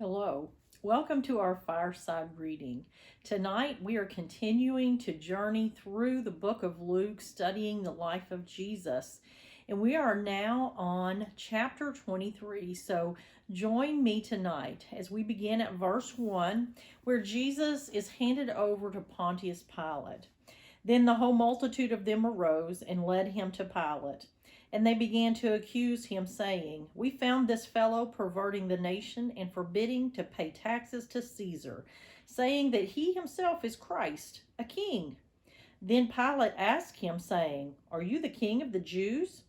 Hello. Welcome to our Fireside reading. Tonight we are continuing to journey through the book of Luke, studying the life of Jesus. And we are now on chapter 23. So join me tonight as we begin at verse 1, where Jesus is handed over to Pontius Pilate. Then the whole multitude of them arose and led him to Pilate. And they began to accuse him, saying, We found this fellow perverting the nation and forbidding to pay taxes to Caesar, saying that he himself is Christ, a king. Then Pilate asked him, saying, Are you the king of the Jews?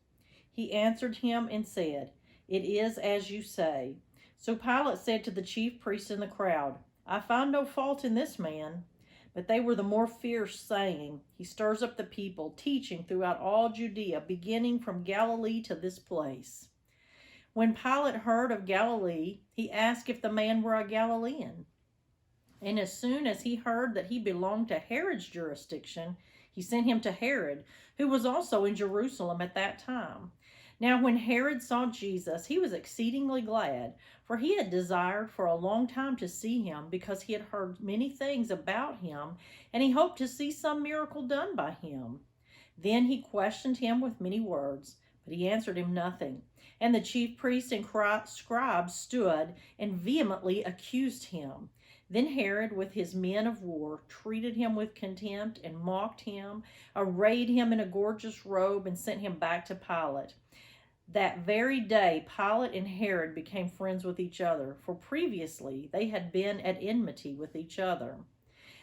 He answered him and said, It is as you say. So Pilate said to the chief priests and the crowd, I find no fault in this man. But they were the more fierce, saying, He stirs up the people, teaching throughout all Judea, beginning from Galilee to this place. When Pilate heard of Galilee, he asked if the man were a Galilean. And as soon as he heard that he belonged to Herod's jurisdiction, he sent him to Herod, who was also in Jerusalem at that time. Now, when Herod saw Jesus, he was exceedingly glad, for he had desired for a long time to see him, because he had heard many things about him, and he hoped to see some miracle done by him. Then he questioned him with many words, but he answered him nothing. And the chief priests and scribes stood and vehemently accused him. Then Herod, with his men of war, treated him with contempt and mocked him, arrayed him in a gorgeous robe, and sent him back to Pilate. That very day, Pilate and Herod became friends with each other, for previously they had been at enmity with each other.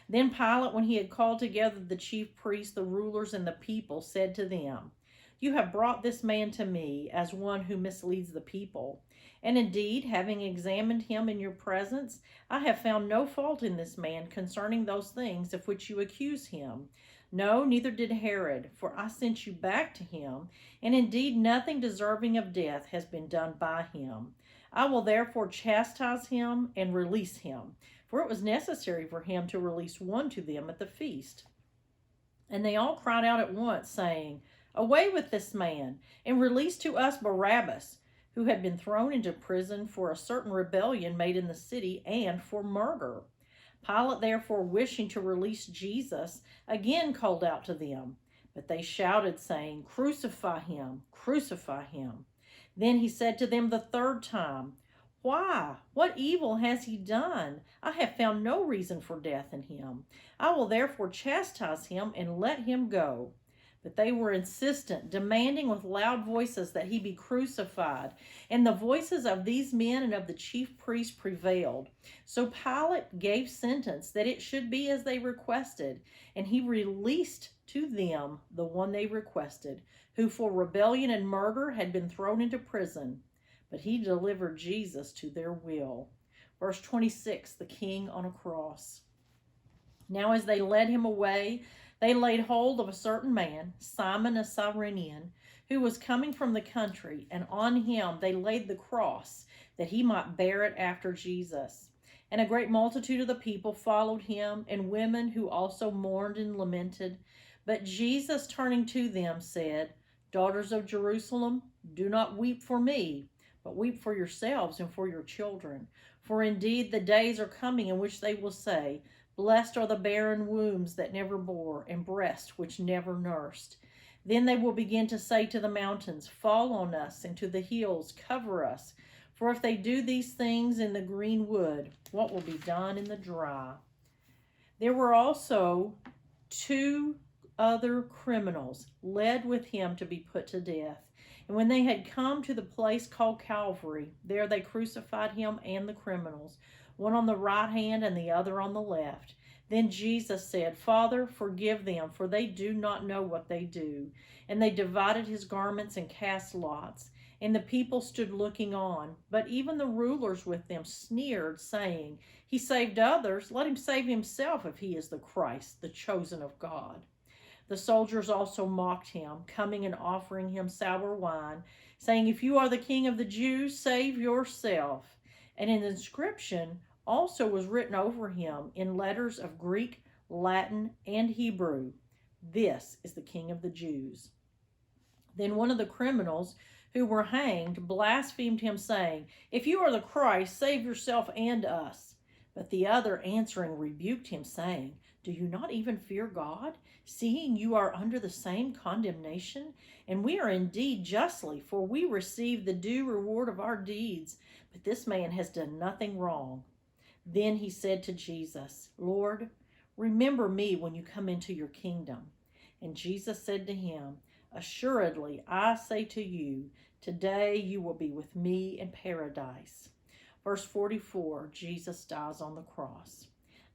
Then Pilate, when he had called together the chief priests, the rulers, and the people, said to them, You have brought this man to me as one who misleads the people. And indeed, having examined him in your presence, I have found no fault in this man concerning those things of which you accuse him. No, neither did Herod, for I sent you back to him, and indeed nothing deserving of death has been done by him. I will therefore chastise him and release him, for it was necessary for him to release one to them at the feast. And they all cried out at once, saying, Away with this man, and release to us Barabbas, who had been thrown into prison for a certain rebellion made in the city and for murder. Pilate, therefore, wishing to release Jesus, again called out to them. But they shouted, saying, Crucify him, crucify him. Then he said to them the third time, Why? What evil has he done? I have found no reason for death in him. I will therefore chastise him and let him go. But they were insistent, demanding with loud voices that he be crucified. And the voices of these men and of the chief priests prevailed. So Pilate gave sentence that it should be as they requested, and he released to them the one they requested, who for rebellion and murder had been thrown into prison. But he delivered Jesus to their will. Verse 26, the king on a cross. Now as they led him away, they laid hold of a certain man, Simon a Cyrenian, who was coming from the country, and on him they laid the cross, that he might bear it after Jesus. And a great multitude of the people followed him, and women who also mourned and lamented. But Jesus, turning to them, said, Daughters of Jerusalem, do not weep for me, but weep for yourselves and for your children. For indeed the days are coming in which they will say, Blessed are the barren wombs that never bore, and breasts which never nursed. Then they will begin to say to the mountains, Fall on us, and to the hills, cover us. For if they do these things in the green wood, what will be done in the dry? There were also 2 other criminals led with him to be put to death. And when they had come to the place called Calvary, there they crucified him and the criminals, one on the right hand and the other on the left. Then Jesus said, Father, forgive them, for they do not know what they do. And they divided his garments and cast lots. And the people stood looking on. But even the rulers with them sneered, saying, He saved others, let him save himself if he is the Christ, the chosen of God. The soldiers also mocked him, coming and offering him sour wine, saying, If you are the king of the Jews, save yourself. And an inscription also was written over him in letters of Greek, Latin, and Hebrew, This is the King of the Jews. Then one of the criminals who were hanged blasphemed him, saying, "If you are the Christ, save yourself and us." But the other answering rebuked him, saying, "Do you not even fear God, seeing you are under the same condemnation? And we are indeed justly, for we receive the due reward of our deeds. But this man has done nothing wrong." Then he said to Jesus, "Lord, remember me when you come into your kingdom." And Jesus said to him, "Assuredly, I say to you, today you will be with me in paradise." Verse 44, Jesus dies on the cross.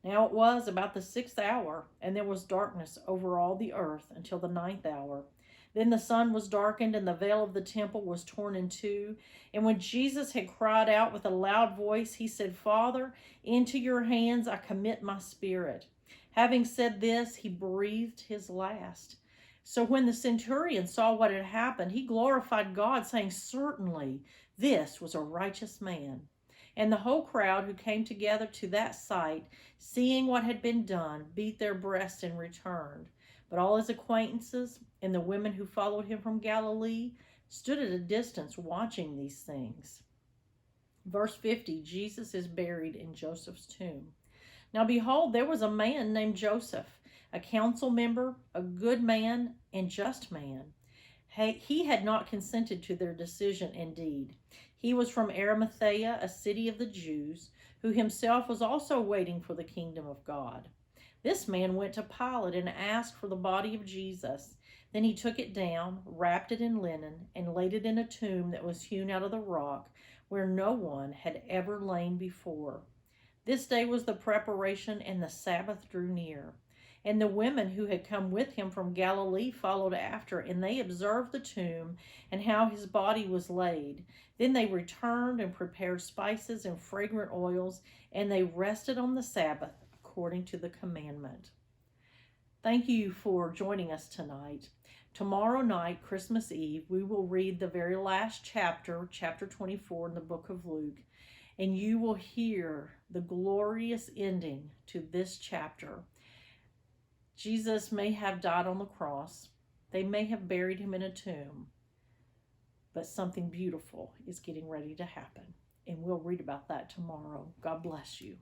Now it was about the 6th hour, and there was darkness over all the earth until the 9th hour. Then the sun was darkened, and the veil of the temple was torn in two. And when Jesus had cried out with a loud voice, he said, "Father, into your hands I commit my spirit." Having said this, he breathed his last. So when the centurion saw what had happened, he glorified God, saying, "Certainly this was a righteous man." And the whole crowd who came together to that sight, seeing what had been done, beat their breasts and returned. But all his acquaintances and the women who followed him from Galilee stood at a distance watching these things. Verse 50, Jesus is buried in Joseph's tomb. Now behold, there was a man named Joseph, a council member, a good man and just man. He had not consented to their decision indeed. He was from Arimathea, a city of the Jews, who himself was also waiting for the kingdom of God. This man went to Pilate and asked for the body of Jesus. Then he took it down, wrapped it in linen, and laid it in a tomb that was hewn out of the rock, where no one had ever lain before. This day was the preparation, and the Sabbath drew near. And the women who had come with him from Galilee followed after, and they observed the tomb and how his body was laid. Then they returned and prepared spices and fragrant oils, and they rested on the Sabbath according to the commandment. Thank you for joining us tonight. Tomorrow night, Christmas Eve, we will read the very last chapter, chapter 24 in the book of Luke, and you will hear the glorious ending to this chapter. Jesus may have died on the cross. They may have buried him in a tomb, but something beautiful is getting ready to happen. And we'll read about that tomorrow. God bless you.